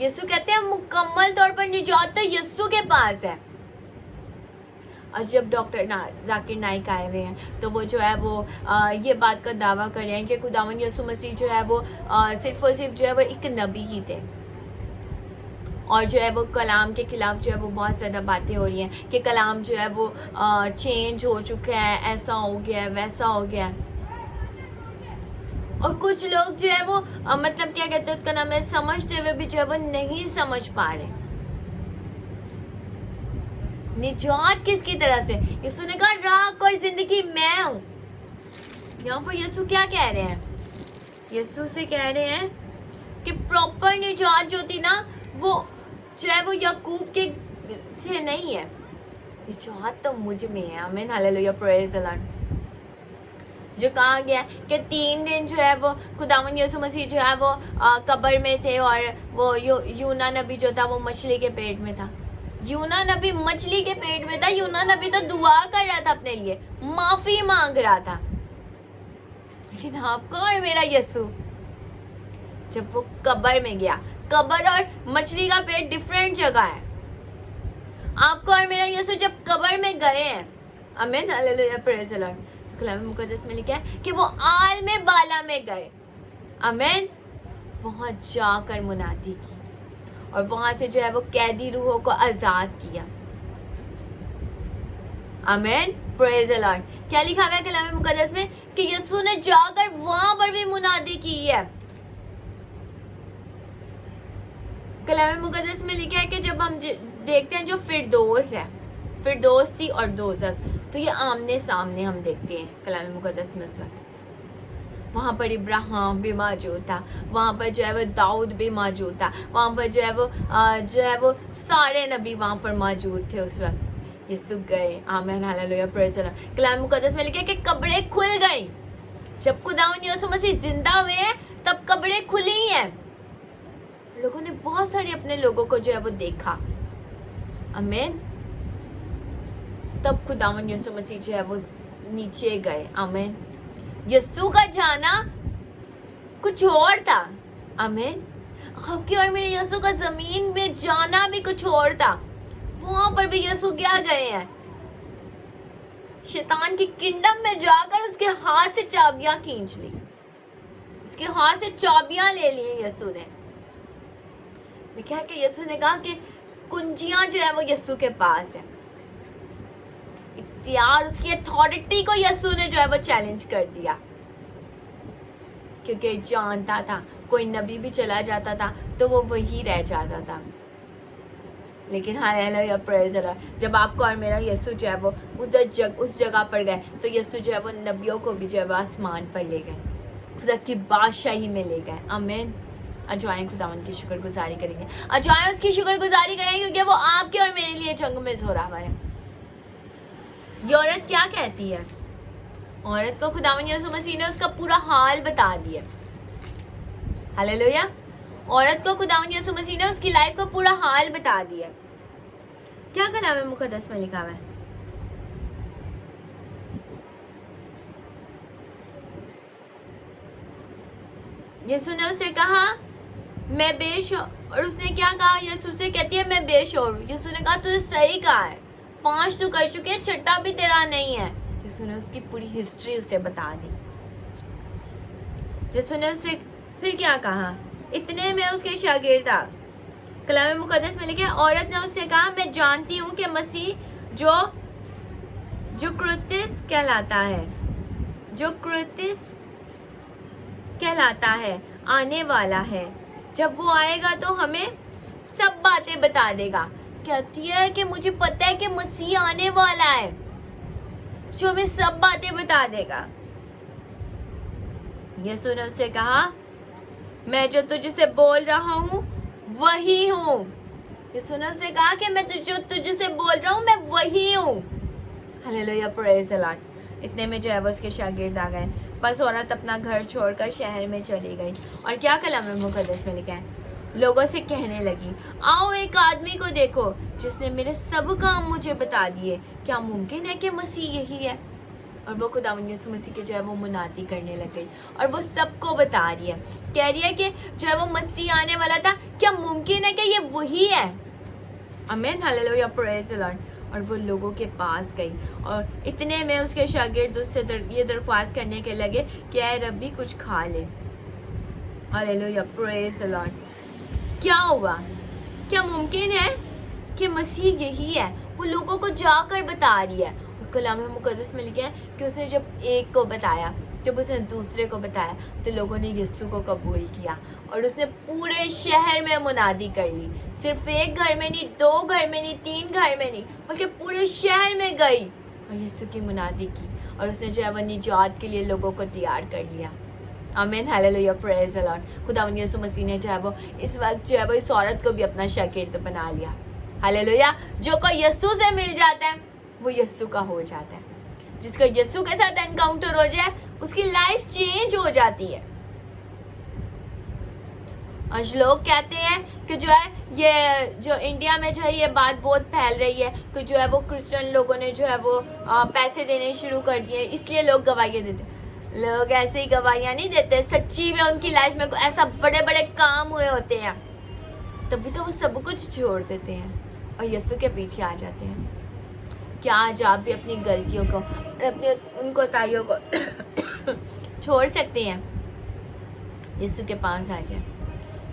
यीशु कहते हैं मुकम्मल तौर पर निजात तो यीशु के पास है। और जब डॉक्टर जाकिर नाइक आए हुए हैं तो वो जो है वो ये बात का दावा कर रहे हैं कि खुदावंद यीशु मसीह जो है वो सिर्फ और सिर्फ जो है वो एक नबी ही थे। और जो है वो कलाम के खिलाफ जो है वो बहुत ज़्यादा बातें हो रही हैं कि कलाम जो है वो चेंज हो चुका है, ऐसा हो गया है, वैसा हो गया है। और कुछ लोग जो है वो मतलब क्या कहते हैं उसका नाम है, समझते हुए भी जो है वो नहीं समझ पा रहे निजात किसकी तरफ से। यीशु ने कहा राह और जिंदगी मैं हूं। यहाँ पर यीशु क्या कह रहे हैं? यीशु से कह रहे हैं कि प्रॉपर निजात जो थी ना वो जो है वो याकूब के से नहीं है, निजात तो मुझ में है। आमीन, हालेलुया, प्रेज द लॉर्ड। जो कहा गया कि 3 दिन जो है वो खुदावंद यीशु मसीह जो है वो कब्र में थे और वो यूना नबी जो था वो मछली के पेट में था। यूना नबी मछली के पेट में था। यूना नबी तो दुआ कर रहा था, अपने लिए माफी मांग रहा था। लेकिन आपका और मेरा यीशु जब वो कब्र में गया, कब्र और मछली का पेट डिफरेंट जगह है। आपका और मेरा यीशु जब कब्र में गए हैं, आमीन, हालेलुया, प्रेज द लॉर्ड, तो कलाम मुकद्दस में लिखा है कि वो आल में बाला में गए, आमीन, वहां जाकर मुनादी की और वहां से जो है वो कैदी रूहों को आजाद किया। आमीन, प्रेज द लॉर्ड। क्या लिखा हुआ है कलाम मुकद्दस में कि यीशु ने जाकर वहां पर भी मुनादी की है। कलाम मुकद्दस में लिखा है कि जब हम देखते हैं जो फिरदौस है, फिरदौस थी और दोज़ख, तो ये आमने सामने हम देखते हैं कलाम मुकद्दस में। उस वक्त वहाँ पर इब्राहिम भी मौजूद था, वहाँ पर जो है वो दाऊद भी मौजूद था, वहाँ पर जो है वो सारे नबी वहाँ पर मौजूद थे उस वक्त। यीशु गए, आमीन, हालेलुया, प्रेज़ द लॉर्ड। कलाम मुकद्दस में लिखा है कि कब्रें खुल गई। जब खुदावंद यीशु मसीह जिंदा हुए हैं तब कब्रें खुली हैं। लोगों ने बहुत सारे अपने लोगों को जो है वो देखा, आमीन। तब खुदावंद यीशु मसीह जो है वो नीचे गए, आमीन। यीशु का जाना कुछ और था, आमीन। आपके और मेरे यीशु का जमीन में जाना भी कुछ और था। वहां पर भी यीशु क्या गए हैं? शैतान की किंगडम में जाकर उसके हाथ से चाबियां खींच ली, उसके हाथ से चाबियां ले ली यीशु ने। लिखा है कि यीशु ने कहा कि कुंजियां जो है वो यीशु के पास है। इख्तियार, उसकी अथॉरिटी को यीशु ने जो है वो चैलेंज कर दिया, क्योंकि जानता था कोई नबी भी चला जाता था तो वो वही रह जाता था। लेकिन हालेलुया, प्रेज़ द लॉर्ड, जब आपको और मेरा यीशु जो है वो उस जगह पर गए तो यीशु जो है वो नबियों को भी जो है वो आसमान पर ले गए, खुदा की बादशाही में ले गए, आमीन। अजाएं खुदावन की शुक्रगुजारी करेंगे, अजाएं उसकी शुक्रगुजारी करेंगे, क्योंकि वो आपके और मेरे लिए जंग में जोरावर है। ये औरत क्या कहती है? औरत को खुदावन यीशु मसीह ने उसका पूरा हाल बता दिया, हालेलुया। औरत को खुदावन यीशु मसीह ने उसकी लाइफ का पूरा हाल बता दिया। क्या कलाम मुकद्दस में लिखा हुआ है? यीशु ने उससे कहा मैं और उसने क्या कहा? यीशु से कहती है मैं बेशोर हूँ। यीशु ने कहा तूने सही कहा है, 5 तो कर चुके, छठा भी तेरा नहीं है। यीशु ने उसकी पूरी हिस्ट्री उसे बता दी। यीशु ने उससे फिर क्या कहा? इतने में उसके शागिर्द था। कलाम मुकद्दस में लिखा है औरत ने उससे कहा मैं जानती हूँ कि मसीह जो क्रिस्tus कहलाता है आने वाला है। जब वो आएगा तो हमें सब बातें बता देगा। कहती है कि मुझे पता है कि मसीह आने वाला है जो हमें सब बातें बता देगा। यीशु ने उससे कहा मैं जो तुझसे बोल रहा हूँ वही हूँ। यीशु ने उससे कहा कि मैं जो तुझसे बोल रहा हूँ मैं वही हूँ। Hallelujah, praise the Lord. इतने में जो है वो उसके शागिर्द आ गए। बस औरत अपना घर छोड़कर शहर में चली गई। और क्या कलाम मुकद्दस में लिखा है? लोगों से कहने लगी आओ एक आदमी को देखो जिसने मेरे सब काम मुझे बता दिए। क्या मुमकिन है कि मसीह यही है? और वो खुदावंद यीशु मसीह के जो है वो मुनादी करने लग गई और वो सबको बता रही है, कह रही है कि जो है वो मसीह आने वाला था। क्या मुमकिन मुमकिन है कि ये वही है। आमीन, हालेलुया, प्रेज द लॉर्ड। और वो लोगों के पास गई और इतने में उसके शागिर्द उससे ये दरख्वास्त करने के लगे कि ऐ रब्बी कुछ खा ले। Hallelujah, praise the Lord. क्या हुआ? क्या मुमकिन है कि मसीह यही है? वो लोगों को जाकर बता रही है। और कलाम मुकद्दस में लिखा है कि उसने जब एक को बताया, जब उसने दूसरे को बताया, तो लोगों ने यीशु को कबूल किया और उसने पूरे शहर में मुनादी कर ली। सिर्फ एक घर में नहीं, 2 घर में नहीं, 3 घर में नहीं, बल्कि पूरे शहर में गई और यीशु की मुनादी की और उसने जो है वो निजात के लिए लोगों को तैयार कर लिया। आमीन, हालेलुया, प्रेज द लॉर्ड। खुदावंद यीशु मसीह ने जो है वो इस वक्त जो है वो इस औरत को भी अपना शागिर्द बना लिया। हालेलुया। जो कोई यीशु से मिल जाता है वो यीशु का हो जाता है। जिसका यीशु के साथ एनकाउंटर हो जाए उसकी लाइफ चेंज हो जाती है। आज लोग कहते हैं कि जो है ये जो इंडिया में जो है ये बात बहुत फैल रही है कि जो है वो क्रिश्चियन लोगों ने जो है वो पैसे देने शुरू कर दिए, इसलिए लोग गवाहियाँ देते। लोग ऐसे ही गवाहियाँ नहीं देते, सच्ची में उनकी लाइफ में ऐसा बड़े बड़े काम हुए होते हैं, तभी तो वो सब कुछ छोड़ देते हैं और यीशु के पीछे आ जाते हैं। क्या आज आप भी अपनी गलतियों को, अपने उन कोताहियों को छोड़ सकते हैं? यीशु के पास आ जाए।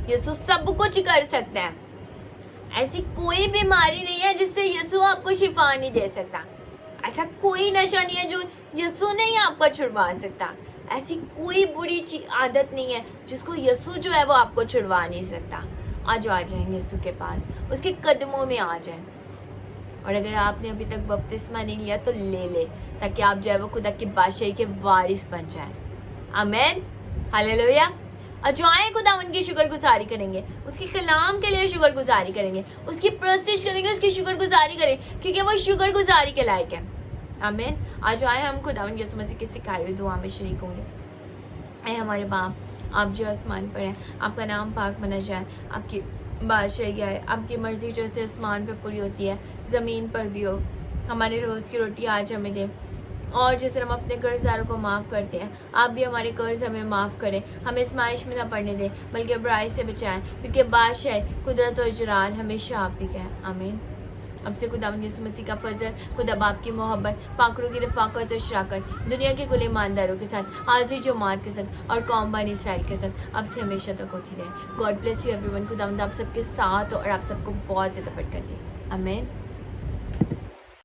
यीशु सब कुछ कर सकता है। ऐसी कोई बीमारी नहीं है जिससे यीशु आपको शिफा नहीं दे सकता। ऐसा कोई नशा नहीं है जो यीशु नहीं आपको छुड़वा सकता। ऐसी कोई बुरी आदत नहीं है जिसको यीशु जो है वो आपको छुड़वा नहीं सकता। आज आ जाएं यीशु के पास, उसके कदमों में आ जाएं। और अगर आपने अभी तक बपतिस्मा नहीं लिया तो ले ले, ताकि आप जो है वो खुदा की बादशाही के वारिस बन जाएं। आमीन, हालेलुया। और जो आए खुदा उनकी शुक्रगुजारी करेंगे, उसके कलाम के लिए शुक्रगुजारी करेंगे, उसकी प्रस्तिश करेंगे, उसकी शुक्रगुजारी करेंगे, क्योंकि वो शुक्रगुजारी के लायक है। आमीन। आज आए हम खुदा यीशु मसीह की सिखाई हुई दुआ में शरीक होंगे। ऐ हमारे बाप, आप जो आसमान पर हैं, आपका नाम पाक बना जाए, आपकी बादशाही आए, आपकी मर्जी जैसे आसमान पर पूरी होती है ज़मीन पर भी हो। हमारे रोज़ की रोटी आज हमें दे, और जैसे हम अपने कर्जदारों को माफ़ करते हैं, आप भी हमारे कर्ज हमें माफ़ करें। हमें इस्माइश में ना पड़ने दें, बल्कि बुराई से बचाएं, क्योंकि बादशाह, कुदरत और जलाल हमेशा आप ही का है। आमीन। अब से खुदावंद यीशु मसीह का फजल, खुदा बाप की मोहब्बत, पाकरों की रफ़ाकत और शराकत दुनिया के कुल ईमानदारों के साथ, हाजिर जमात के साथ और कौम बनी इसराइल के साथ अब से हमेशा तक होती रहे। God bless you everyone. खुदावंद आप सबके साथ हो और आप सबको बहुत ज़्यादा बरकत दे। आमीन।